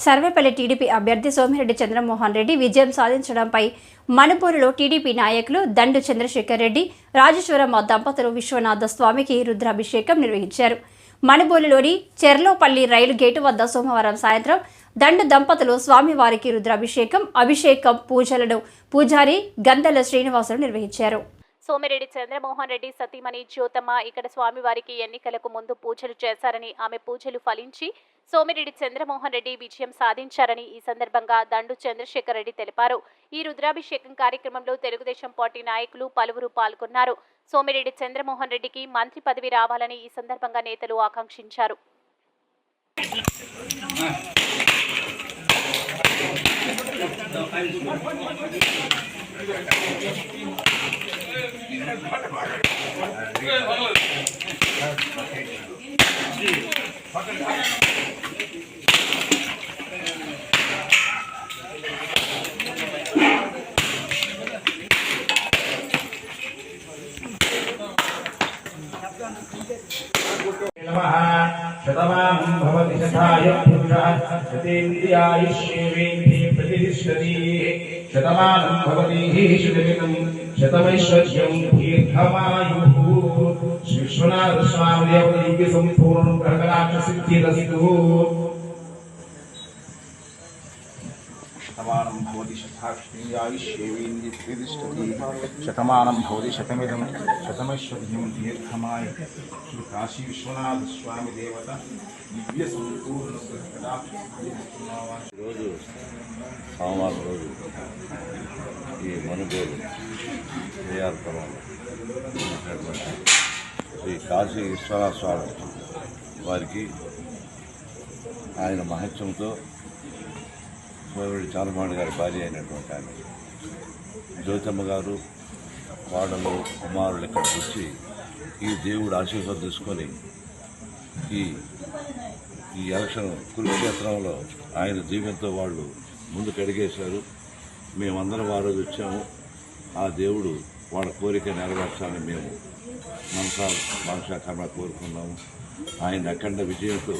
Sarvepalli TDP అభ్యర్థి సోమిరెడ్డి చంద్రమోహన్ రెడ్డి విజయం సాధించడంపై మణుపూరులో TDP నాయకులు దండు చంద్రశేఖర్ రెడ్డి, రాజేశ్వరమ్మ దంపతులు విశ్వనాథ స్వామికి రుద్రాభిషేకం నిర్వహించారు. మణుపూరులోని చెర్లోపల్లి రైలు గేటు వద్ద సోమవారం సాయంత్రం దండు దంపతులు స్వామివారికి రుద్రాభిషేకం, అభిషేకం పూజలను పూజారి గంధల శ్రీనివాసులు నిర్వహించారు. సోమిరెడ్డి చంద్రమోహన్ రెడ్డి సతీమణి జ్యోతమ్మ ఇక్కడ స్వామివారికి ఎన్నికలకు ముందు పూజలు చేశారని, ఆమె పూజలు ఫలించి సోమిరెడ్డి చంద్రమోహన్ రెడ్డి విజయం సాధించారని ఈ సందర్భంగా దండు చంద్రశేఖర్ రెడ్డి తెలిపారు. ఈ రుద్రాభిషేకం కార్యక్రమంలో తెలుగుదేశం పార్టీ నాయకులు పలువురు పాల్గొన్నారు. సోమిరెడ్డి చంద్రమోహన్ రెడ్డికి మంత్రి పదవి రావాలని ఈ సందర్భంగా నేతలు ఆకాంక్షించారు. शतमानं भवति शताय पुरुषः शतेन्द्रियायुष्येवेन्द्रिये प्रतिष्ठति शतमानं भवति शतमिदं शतमैश्वर्यं दीर्घमायुः श्री विश्वनाथ स्वामी देवदैक्य संपूर्ण ग्रहकटाक्ष सिद्धिरस्तु शतमानं भवति शतायुष्येवेन्द्रिये प्रतिष्ठति शतमानं भवति शतमिदं शतमैश्वर्यं दीर्घमाय श्री काशी विश्वनाथ स्वामी देवता दिव्य संपूर्ण రోజు సోమవారం రోజు ఈ మణుపూరు ఏఆర్ పొలంలో ఉన్నటువంటి శ్రీ కాశీ విశ్వనాథ స్వామి వారికి ఆయన మహత్యంతో సోమిరెడ్డి చంద్రమోహన్ గారి భార్య అయినటువంటి ఆయన జ్యోతమ్మ గారు కోడలు కుమారులు ఇక్కడికి వచ్చి ఈ దేవుడు ఆశీర్వాదం తీసుకొని ఈ ఎలక్షన్ కురుక్షేత్రంలో ఆయన జీవంతో వాళ్ళు ముందుకు అడిగేశారు. మేమందరం ఆ రోజు వచ్చాము. ఆ దేవుడు వాళ్ళ కోరిక నెరవేర్చాలని మేము మనసాకరణ కోరుకున్నాము. ఆయన అఖండ విజయంతో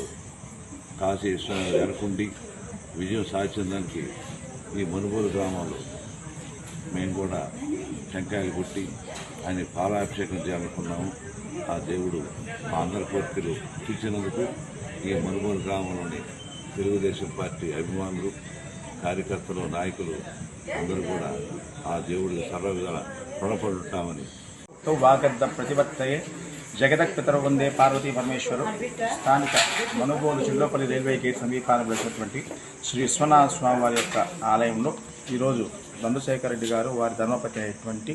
కాశీ విశ్వనాథ వెనకుండి విజయం సాధించిన దానికి ఈ మణుపూరు గ్రామంలో మేము కూడా టెంకాయలు కొట్టి ఆయన పాలాభిషేకం చేయాలనుకున్నాము. ఆ దేవుడు మా అందరి కోరికలు తీర్చినందుకు ఈ మణుపూరు గ్రామంలోని తెలుగుదేశం పార్టీ అభిమానులు, కార్యకర్తలు, నాయకులు అందరూ కూడా ఆ దేవుడికి సర్వవిధాల రుణపడుతామని వాగద్ద ప్రతిపత్తయే జగదక్పితరు వందే పార్వతీ పరమేశ్వరు స్థానిక మణుపూరు చెర్లోపల్లి రైల్వే గేట్ సమీపానికి వచ్చినటువంటి శ్రీ విశ్వనాథ స్వామి వారి యొక్క ఆలయంలో ఈరోజు దండుశేఖర్ రెడ్డి గారు, వారి ధర్మపతి అయినటువంటి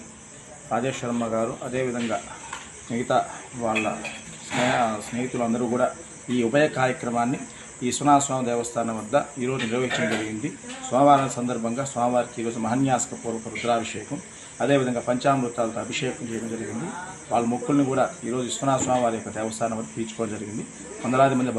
రాజేశ్వరమ్మ గారు, అదేవిధంగా మిగతా వాళ్ళ స్నేహితులందరూ కూడా ఈ ఉభయ కార్యక్రమాన్ని ఈ విశ్వనాథ స్వామి దేవస్థానం వద్ద ఈరోజు నిర్వహించడం జరిగింది. సోమవారం సందర్భంగా స్వామివారికి ఈరోజు మహన్యాసక పూర్వక రుద్రాభిషేకం, అదేవిధంగా పంచామృతాలతో అభిషేకం చేయడం జరిగింది. వాళ్ళ మొక్కుల్ని కూడా ఈరోజు విశ్వనాథ స్వామి వారి యొక్క దేవస్థానం వద్ద తీర్చుకోవడం జరిగింది. వందలాది మంది